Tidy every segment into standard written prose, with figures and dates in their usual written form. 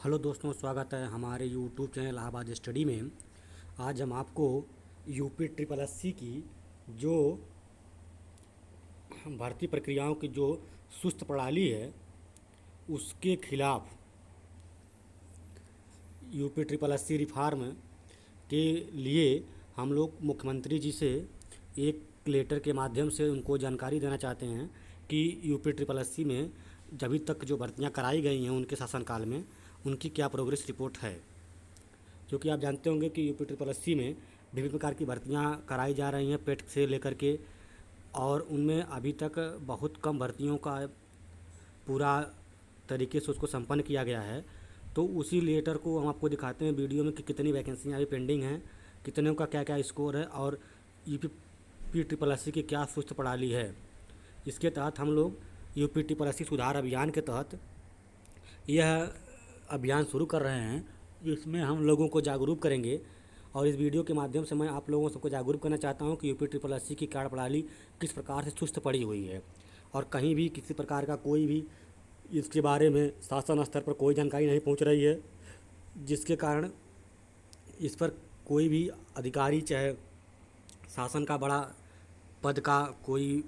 Hello दोस्तों, स्वागत है हमारे यूट्यूब चैनल इलाहाबाद स्टडी में। आज हम आपको यूपी ट्रिपल एससी की जो भर्ती प्रक्रियाओं की जो सुस्त प्रणाली है उसके खिलाफ यूपी ट्रिपल एससी रिफॉर्म के लिए हम लोग मुख्यमंत्री जी से एक लेटर के माध्यम से उनको जानकारी देना चाहते हैं कि यूपी ट्रिपल एससी में अभी तक जो भर्तियां कराई गई हैं उनके शासनकाल में उनकी क्या प्रोग्रेस रिपोर्ट है। क्योंकि आप जानते होंगे कि यूपी ट्रिपल एससी में विभिन्न प्रकार की भर्तियां कराई जा रही हैं पेट से लेकर के, और उनमें अभी तक बहुत कम भर्तियों का पूरा तरीके से उसको संपन्न किया गया है। तो उसी लेटर को हम आपको दिखाते हैं वीडियो में कि कितनी वैकेंसियाँ अभी पेंडिंग हैं, कितने का क्या क्या स्कोर है और यूपी ट्रिपल एससी की क्या सुस्त प्रणाली है। इसके तहत हम लोग यूपी ट्रिपल एससी सुधार अभियान के तहत यह अभियान शुरू कर रहे हैं, जिसमें हम लोगों को जागरूक करेंगे। और इस वीडियो के माध्यम से मैं आप लोगों सबको जागरूक करना चाहता हूं कि यूपी ट्रिपल एससी की कार्य प्रणाली किस प्रकार से सुस्त पड़ी हुई है और कहीं भी किसी प्रकार का कोई भी इसके बारे में शासन स्तर पर कोई जानकारी नहीं पहुंच रही है, जिसके कारण इस पर कोई भी अधिकारी चाहे शासन का बड़ा पद का कोई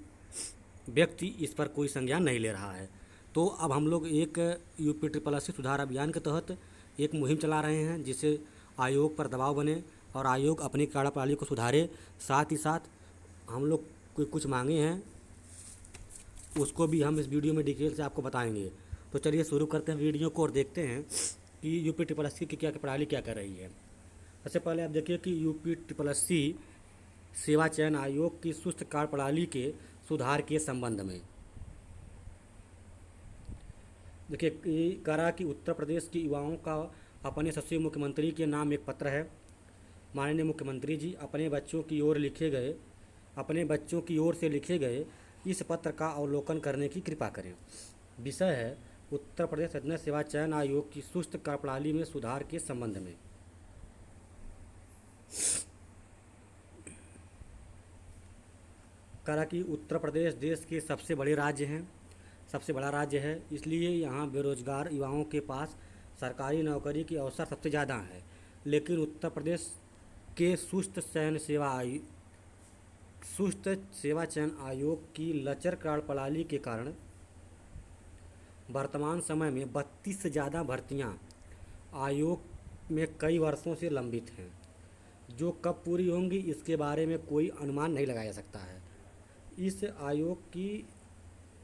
व्यक्ति इस पर कोई संज्ञान नहीं ले रहा है। तो अब हम लोग एक यूपी ट्रिपल एससी सुधार अभियान के तहत एक मुहिम चला रहे हैं जिससे आयोग पर दबाव बने और आयोग अपनी कार्यप्रणाली को सुधारे। साथ ही साथ हम लोग कोई कुछ मांगे हैं उसको भी हम इस वीडियो में डिटेल से आपको बताएंगे। तो चलिए शुरू करते हैं वीडियो को और देखते हैं कि यूपी ट्रिपल एससी की क्या प्रणाली क्या कर रही है। सबसे पहले आप देखिए कि यूपी ट्रिपल एससी सेवा चयन आयोग की सुस्त कार्य प्रणाली के सुधार के संबंध में देखिए करा कि उत्तर प्रदेश के युवाओं का अपने यशस्वी मुख्यमंत्री के नाम एक पत्र है। माननीय मुख्यमंत्री जी अपने बच्चों की ओर से लिखे गए इस पत्र का अवलोकन करने की कृपा करें। विषय है उत्तर प्रदेश सदस्य सेवा चयन आयोग की सुस्त कार्यप्रणाली में सुधार के संबंध में। कहा कि उत्तर प्रदेश देश के सबसे बड़ा राज्य है, इसलिए यहाँ बेरोजगार युवाओं के पास सरकारी नौकरी के अवसर सबसे ज़्यादा है। लेकिन उत्तर प्रदेश के सुस्त सेवा चयन आयोग की लचर कार्यप्रणाली के कारण वर्तमान समय में 32 से ज़्यादा भर्तियाँ आयोग में कई वर्षों से लंबित हैं, जो कब पूरी होंगी इसके बारे में कोई अनुमान नहीं लगाया जा सकता है। इस आयोग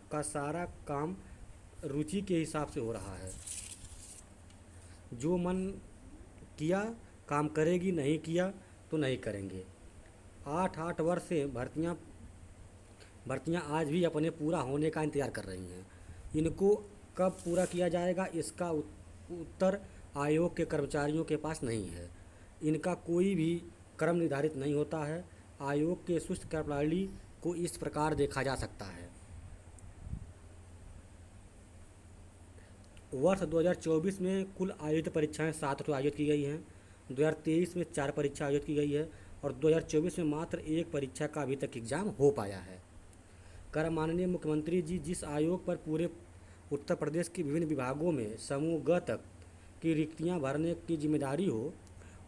का सारा काम रुचि के हिसाब से हो रहा है, जो मन किया काम करेगी, नहीं किया तो नहीं करेंगे। 8 वर्ष से भर्तियाँ आज भी अपने पूरा होने का इंतज़ार कर रही हैं। इनको कब पूरा किया जाएगा इसका उत्तर आयोग के कर्मचारियों के पास नहीं है। इनका कोई भी क्रम निर्धारित नहीं होता है। आयोग के सुस्त कार्यप्रणाली को इस प्रकार देखा जा सकता है। वर्ष 2024 में कुल आयोजित परीक्षाएं 7 आयोजित की गई हैं। 2023 में 4 परीक्षा आयोजित की गई है और 2024 में मात्र 1 परीक्षा का अभी तक एग्जाम हो पाया है। कर माननीय मुख्यमंत्री जी जिस आयोग पर पूरे उत्तर प्रदेश के विभिन्न विभागों में समूह ग तक की रिक्तियां भरने की जिम्मेदारी हो,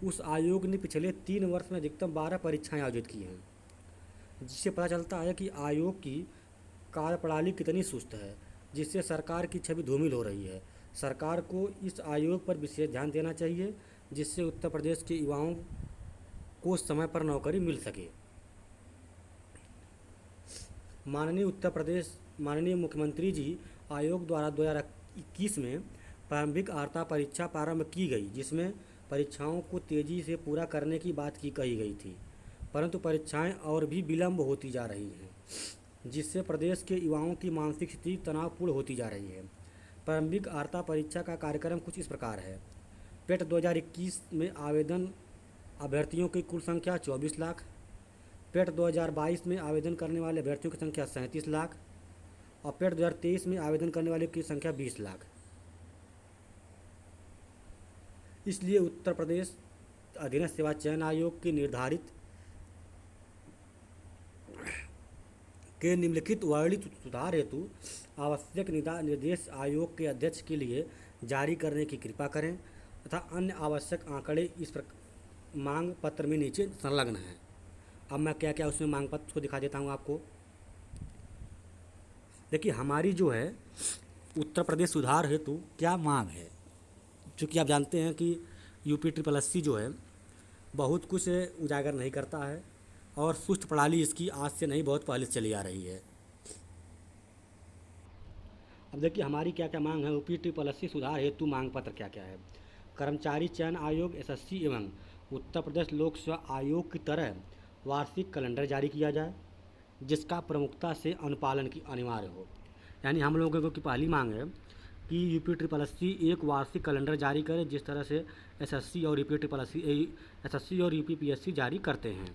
उस आयोग ने पिछले 3 वर्ष में अधिकतम 12 परीक्षाएं आयोजित की हैं, जिससे पता चलता है कि आयोग की कार्यप्रणाली कितनी सुस्त है, जिससे सरकार की छवि धूमिल हो रही है। सरकार को इस आयोग पर विशेष ध्यान देना चाहिए, जिससे उत्तर प्रदेश के युवाओं को समय पर नौकरी मिल सके। माननीय मुख्यमंत्री जी आयोग द्वारा 2021 में प्रारंभिक अर्हता परीक्षा प्रारंभ की गई, जिसमें परीक्षाओं को तेज़ी से पूरा करने की बात कही गई थी, परंतु परीक्षाएं और भी विलम्ब होती जा रही हैं, जिससे प्रदेश के युवाओं की मानसिक स्थिति तनावपूर्ण होती जा रही है। प्रारंभिक अर्हता परीक्षा का कार्यक्रम कुछ इस प्रकार है। पेट 2021 में आवेदन अभ्यर्थियों की कुल संख्या 24 लाख। पेट 2022 में आवेदन करने वाले अभ्यर्थियों की संख्या 37 लाख और पेट 2023 में आवेदन करने वाले की संख्या 20 लाख। इसलिए उत्तर प्रदेश अधीनस्थ सेवा चयन आयोग की निर्धारित के निम्नलिखित वर्णित सुधार हेतु आवश्यक निर्देश आयोग के अध्यक्ष के लिए जारी करने की कृपा करें तथा अन्य आवश्यक आंकड़े इस मांग पत्र में नीचे संलग्न हैं। अब मैं क्या क्या उसमें मांग पत्र को दिखा देता हूँ आपको। देखिए हमारी जो है उत्तर प्रदेश सुधार हेतु क्या मांग है। चूँकि आप जानते हैं कि यूपी ट्रिपल एस सी जो है बहुत कुछ उजागर नहीं करता है और सुस्त प्रणाली इसकी आज से नहीं बहुत पहले से चली आ रही है। अब देखिए हमारी क्या क्या मांग है। यूपी ट्रिपल एस सी सुधार हेतु मांग पत्र क्या क्या है। कर्मचारी चयन आयोग एसएससी एवं उत्तर प्रदेश लोक सेवा आयोग की तरह वार्षिक कैलेंडर जारी किया जाए जिसका प्रमुखता से अनुपालन की अनिवार्य हो। यानी हम लोगों की पहली मांग है कि यूपी ट्रिपल एस सी एक वार्षिक कैलेंडर जारी करे जिस तरह से एसएससी और यूपी ट्रिपल एसएससी और यूपीपीएससी जारी करते हैं।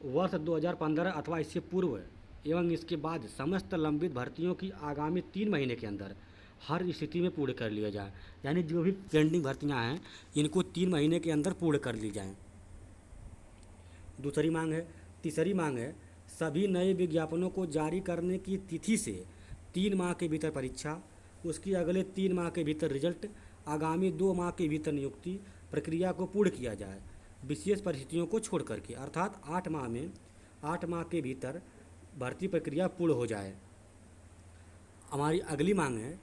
वर्ष 2015 अथवा इससे पूर्व एवं इसके बाद समस्त लंबित भर्तियों की आगामी 3 महीने के अंदर हर स्थिति में पूर्ण कर लिया जाए। यानी जो भी पेंडिंग भर्तियां हैं इनको 3 महीने के अंदर पूर्ण कर ली जाएं। दूसरी मांग है। तीसरी मांग है सभी नए विज्ञापनों को जारी करने की तिथि से 3 माह के भीतर परीक्षा, उसकी अगले 3 माह के भीतर रिजल्ट, आगामी 2 माह के भीतर नियुक्ति प्रक्रिया को पूर्ण किया जाए विशेष परिस्थितियों को छोड़ करके। अर्थात 8 माह के भीतर भर्ती प्रक्रिया पूर्ण हो जाए। हमारी अगली मांग है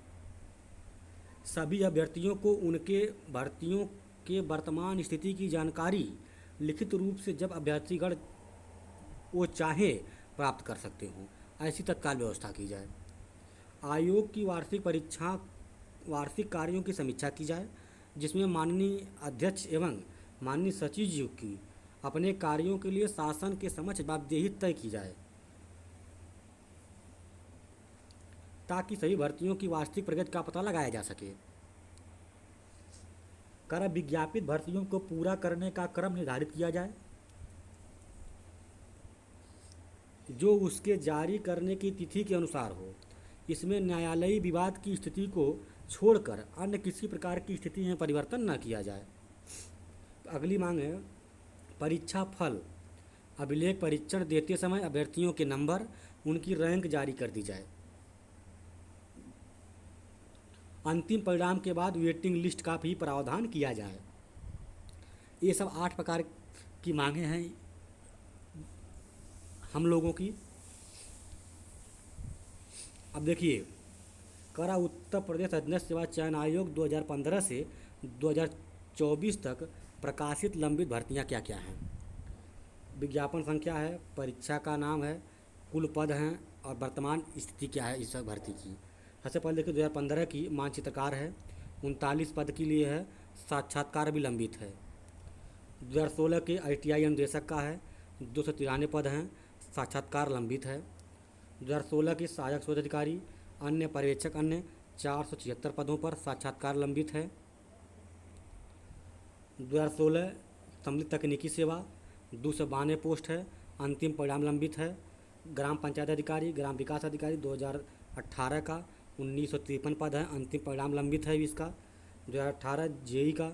सभी अभ्यर्थियों को उनके भर्तियों के वर्तमान स्थिति की जानकारी लिखित रूप से जब अभ्यर्थीगण वो चाहे प्राप्त कर सकते हों ऐसी तत्काल व्यवस्था की जाए। आयोग की वार्षिक कार्यों की समीक्षा की जाए जिसमें माननीय अध्यक्ष एवं माननीय सचिव जी की अपने कार्यों के लिए शासन के समक्ष जवाबदेही तय की जाए ताकि सभी भर्तियों की वास्तविक प्रगति का पता लगाया जा सके। कर विज्ञापित भर्तियों को पूरा करने का क्रम निर्धारित किया जाए जो उसके जारी करने की तिथि के अनुसार हो। इसमें न्यायालयी विवाद की स्थिति को छोड़कर अन्य किसी प्रकार की स्थिति में परिवर्तन न किया जाए। अगली मांग है परीक्षा फल अभिलेख परीक्षण देते समय अभ्यर्थियों के नंबर, उनकी रैंक जारी कर दी जाए। अंतिम परिणाम के बाद वेटिंग लिस्ट का भी प्रावधान किया जाए। ये सब 8 प्रकार की मांगें हैं हम लोगों की। अब देखिए करा उत्तर प्रदेश अधीनस्थ सेवा चयन आयोग 2015 से 2024 तक प्रकाशित लंबित भर्तियां क्या क्या हैं। विज्ञापन संख्या है, परीक्षा का नाम है, कुल पद हैं और वर्तमान स्थिति क्या है इस भर्ती की। सबसे पहले देखिए 2015 की मानचित्रकार है, 39 पद के लिए है, साक्षात्कार भी लंबित है। 2016 के ITI अनुदेशक का है, 293 पद हैं, साक्षात्कार लंबित है। 2016 के सहायक शोध अधिकारी अन्य पर्यवेक्षक अन्य 476 पदों पर साक्षात्कार लंबित है। 2016 सम्मिलित तकनीकी सेवा 292 पोस्ट है, अंतिम परिणाम लंबित है। ग्राम पंचायत अधिकारी ग्राम विकास अधिकारी 2018 का 1953 पद है, अंतिम परिणाम लंबित है इसका। 2018 जेई का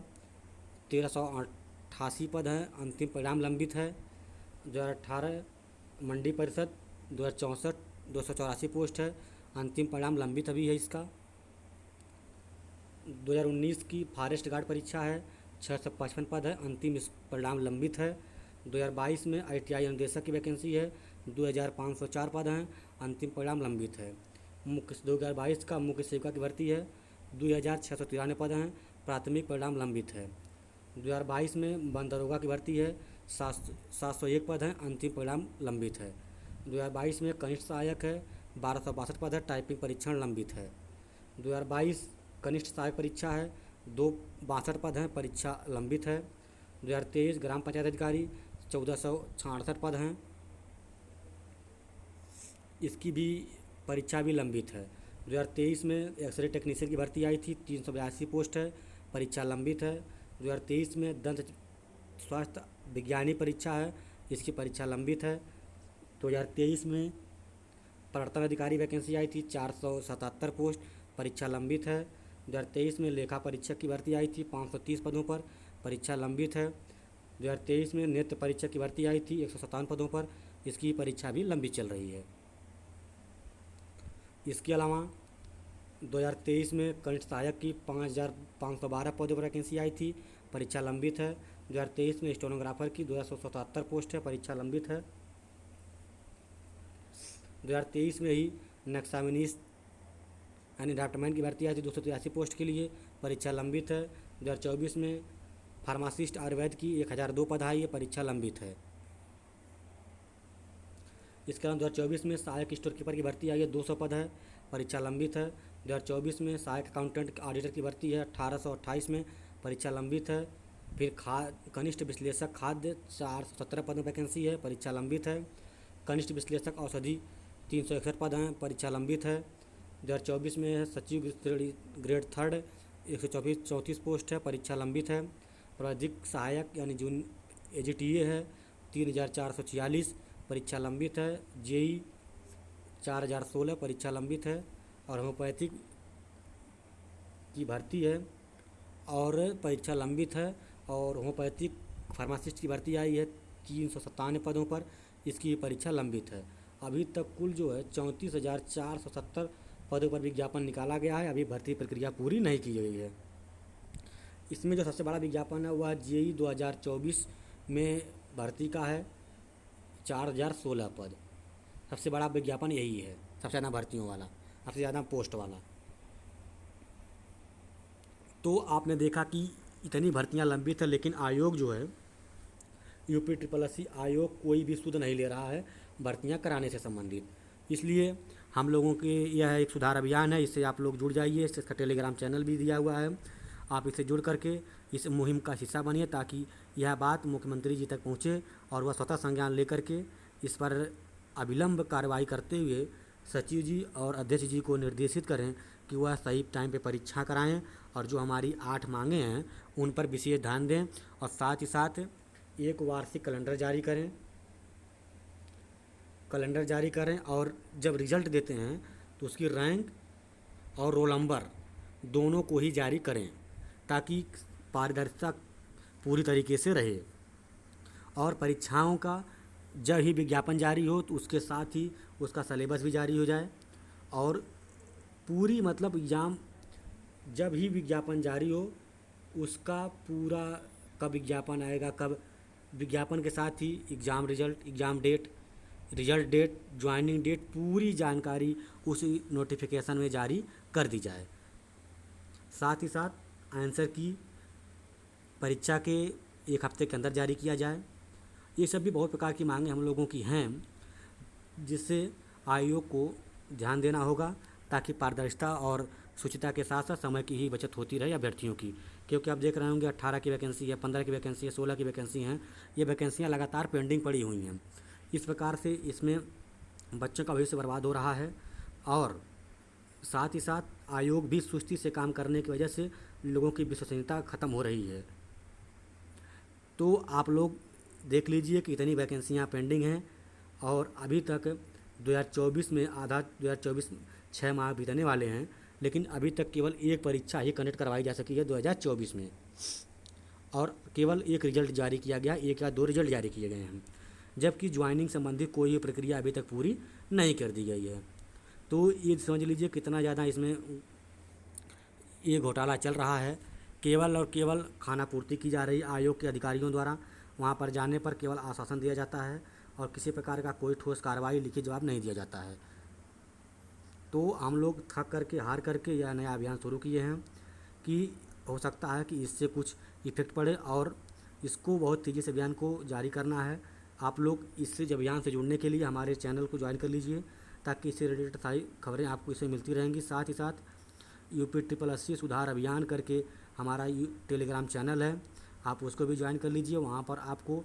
1388 पद है, अंतिम परिणाम लंबित है। 2018 मंडी परिषद 2064 284 पोस्ट है, अंतिम परिणाम लंबित अभी है इसका। 2019 की फॉरेस्ट गार्ड परीक्षा है, 655 पद है, अंतिम परिणाम लंबित है। 2022 में ITI अनुदेशक की वैकेंसी है, 2504 पद हैं, अंतिम परिणाम लंबित है। 2022 का मुख्य सेविका की भर्ती है, 2693 पद हैं, प्राथमिक परिणाम लंबित है। 2022 में वन दरोगा की भर्ती है, 701 पद हैं, अंतिम परिणाम लंबित है। 2022 में कनिष्ठ सहायक है, 1262 पद है, टाइपिंग परीक्षण लंबित है। 2022 कनिष्ठ सहायक परीक्षा है, 262 पद हैं, परीक्षा लंबित है। 2023 ग्राम पंचायत अधिकारी 1466 पद हैं, इसकी भी परीक्षा भी लंबित है। 2023 में एक्सरे टेक्नीशियन की भर्ती आई थी, 382 पोस्ट है, परीक्षा लंबित है। 2023 में दंत स्वास्थ्य विज्ञानी परीक्षा है, इसकी परीक्षा लंबित है। 2023 में प्रवर्तन अधिकारी वैकेंसी आई थी, 477 पोस्ट, परीक्षा लंबित है। 2023 में लेखा परीक्षक की भर्ती आई थी 530 पदों पर, परीक्षा लंबित है। 2023 में नेत्र परीक्षक की भर्ती आई थी 157 पदों पर, इसकी परीक्षा भी लंबी चल रही है। इसके अलावा 2023 में कनिष्ठ सहायक की 5,512 पदों पर वैकेंसी आई थी, परीक्षा लंबित है। 2023 में स्टेनोग्राफर की 277 पोस्ट है, परीक्षा लंबित है। 2023 में ही नक्शामिनीस यानी ड्राफ्टमैन की भर्ती आई थी 283 पोस्ट के लिए, परीक्षा लंबित है। 2024 में फार्मासिस्ट आयुर्वेद की 1002 पद आई है, परीक्षा लंबित है। इसके अलावा 2024 में सहायक स्टोर कीपर की भर्ती आई है, 200 पद है, परीक्षा लंबित है। 2024 में सहायक अकाउंटेंट ऑडिटर की भर्ती है 1828 में, परीक्षा लंबित है। फिर कनिष्ठ विश्लेषक खाद्य 417 पद में वैकेंसी है, परीक्षा लंबित है। कनिष्ठ विश्लेषक औषधि 361 पद हैं, परीक्षा लंबित है। 2024 में है सचिव ग्रेड थर्ड 134 पोस्ट है, परीक्षा लंबित है। प्राधिक सहायक यानी जून AGTA है 3446, परीक्षा लंबित है। JEE 4016, परीक्षा लंबित है। और होम्योपैथिक की भर्ती है और परीक्षा लंबित है। और होम्योपैथिक फार्मासिस्ट की भर्ती आई है 397 पदों पर, इसकी परीक्षा लंबित है। अभी तक कुल जो है 34,470 पदों पर विज्ञापन निकाला गया है, अभी भर्ती प्रक्रिया पूरी नहीं की गई है। इसमें जो सबसे बड़ा विज्ञापन है वह JEE 2024 में भर्ती का है 4016 पद, सबसे बड़ा विज्ञापन यही है, सबसे ज़्यादा भर्तियों वाला, सबसे ज़्यादा पोस्ट वाला। तो आपने देखा कि इतनी भर्तियां लंबित है, लेकिन आयोग जो है UPSSC आयोग कोई भी सुध नहीं ले रहा है भर्तियां कराने से संबंधित। इसलिए हम लोगों के यह एक सुधार अभियान है, इससे आप लोग जुड़ जाइए। इसका टेलीग्राम चैनल भी दिया हुआ है, आप इससे जुड़ करके इस मुहिम का हिस्सा बनिए ताकि यह बात मुख्यमंत्री जी तक पहुँचे और वह स्वतः संज्ञान लेकर के इस पर अविलंब कार्रवाई करते हुए सचिव जी और अध्यक्ष जी को निर्देशित करें कि वह सही टाइम पे परीक्षा कराएं और जो हमारी 8 मांगें हैं उन पर विशेष ध्यान दें। और साथ ही साथ एक वार्षिक कैलेंडर जारी करें और जब रिजल्ट देते हैं तो उसकी रैंक और रोल नंबर दोनों को ही जारी करें ताकि पारदर्शिता पूरी तरीके से रहे। और परीक्षाओं का जब ही विज्ञापन जारी हो तो उसके साथ ही उसका सिलेबस भी जारी हो जाए और पूरी मतलब एग्ज़ाम जब ही विज्ञापन जारी हो उसका पूरा कब विज्ञापन आएगा, कब विज्ञापन के साथ ही exam result, exam date, result date, joining date, पूरी जानकारी उस नोटिफिकेशन में जारी कर दी जाए। साथ ही साथ आंसर की परीक्षा के 1 हफ्ते के अंदर जारी किया जाए। ये सब भी बहुत प्रकार की मांगें हम लोगों की हैं जिससे आयोग को ध्यान देना होगा ताकि पारदर्शिता और शुचिता के साथ साथ समय की ही बचत होती रहे अभ्यर्थियों की। क्योंकि आप देख रहे होंगे 18 की वैकेंसी है, 15 की वैकेंसी है, 16 की वैकेंसी हैं, ये वैकेंसियाँ लगातार पेंडिंग पड़ी हुई हैं। इस प्रकार से इसमें बच्चों का भविष्य बर्बाद हो रहा है और साथ ही साथ आयोग भी सुस्ती से काम करने की वजह से लोगों की विश्वसनीयता ख़त्म हो रही है। तो आप लोग देख लीजिए कि इतनी वैकेंसियाँ पेंडिंग हैं और अभी तक 2024 में 2024 6 माह बीतने वाले हैं, लेकिन अभी तक केवल एक परीक्षा ही कंडक्ट करवाई जा सकी है 2024 में और केवल एक रिजल्ट जारी किया गया, 1 या 2 रिजल्ट जारी किए गए हैं, जबकि ज्वाइनिंग संबंधी कोई प्रक्रिया अभी तक पूरी नहीं कर दी गई है। तो ये समझ लीजिए कितना ज़्यादा इसमें ये घोटाला चल रहा है। केवल और केवल खाना पूर्ति की जा रही आयोग के अधिकारियों द्वारा, वहाँ पर जाने पर केवल आश्वासन दिया जाता है और किसी प्रकार का कोई ठोस कार्रवाई, लिखित जवाब नहीं दिया जाता है। तो हम लोग थक करके, हार करके यह नया अभियान शुरू किए हैं कि हो सकता है कि इससे कुछ इफेक्ट पड़े और इसको बहुत तेज़ी से अभियान को जारी करना है। आप लोग इससे अभियान से जुड़ने के लिए हमारे चैनल को ज्वाइन कर लीजिए ताकि इससे रिलेटेड सारी खबरें आपको इससे मिलती रहेंगी। साथ ही साथ UPSSC सुधार अभियान करके हमारा टेलीग्राम चैनल है, आप उसको भी ज्वाइन कर लीजिए। वहाँ पर आपको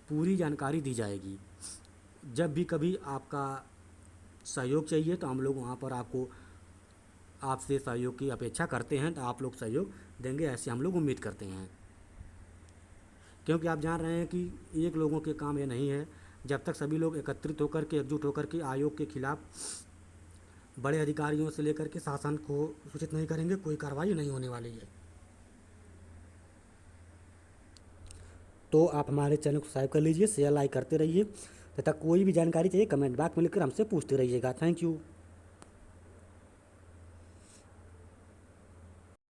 पूरी जानकारी दी जाएगी। जब भी कभी आपका सहयोग चाहिए तो हम लोग वहाँ पर आपसे सहयोग की अपेक्षा करते हैं, तो आप लोग सहयोग देंगे ऐसे हम लोग उम्मीद करते हैं। क्योंकि आप जान रहे हैं कि एक लोगों के काम ये नहीं है, जब तक सभी लोग एकत्रित होकर के, एकजुट होकर के आयोग के खिलाफ बड़े अधिकारियों से लेकर के शासन को सूचित नहीं करेंगे, कोई कार्रवाई नहीं होने वाली है। तो आप हमारे चैनल को सब्सक्राइब कर लीजिए, शेयर लाइक करते रहिए तथा कोई भी जानकारी चाहिए कमेंट बॉक्स में लिखकर हमसे पूछते रहिएगा। Thank you.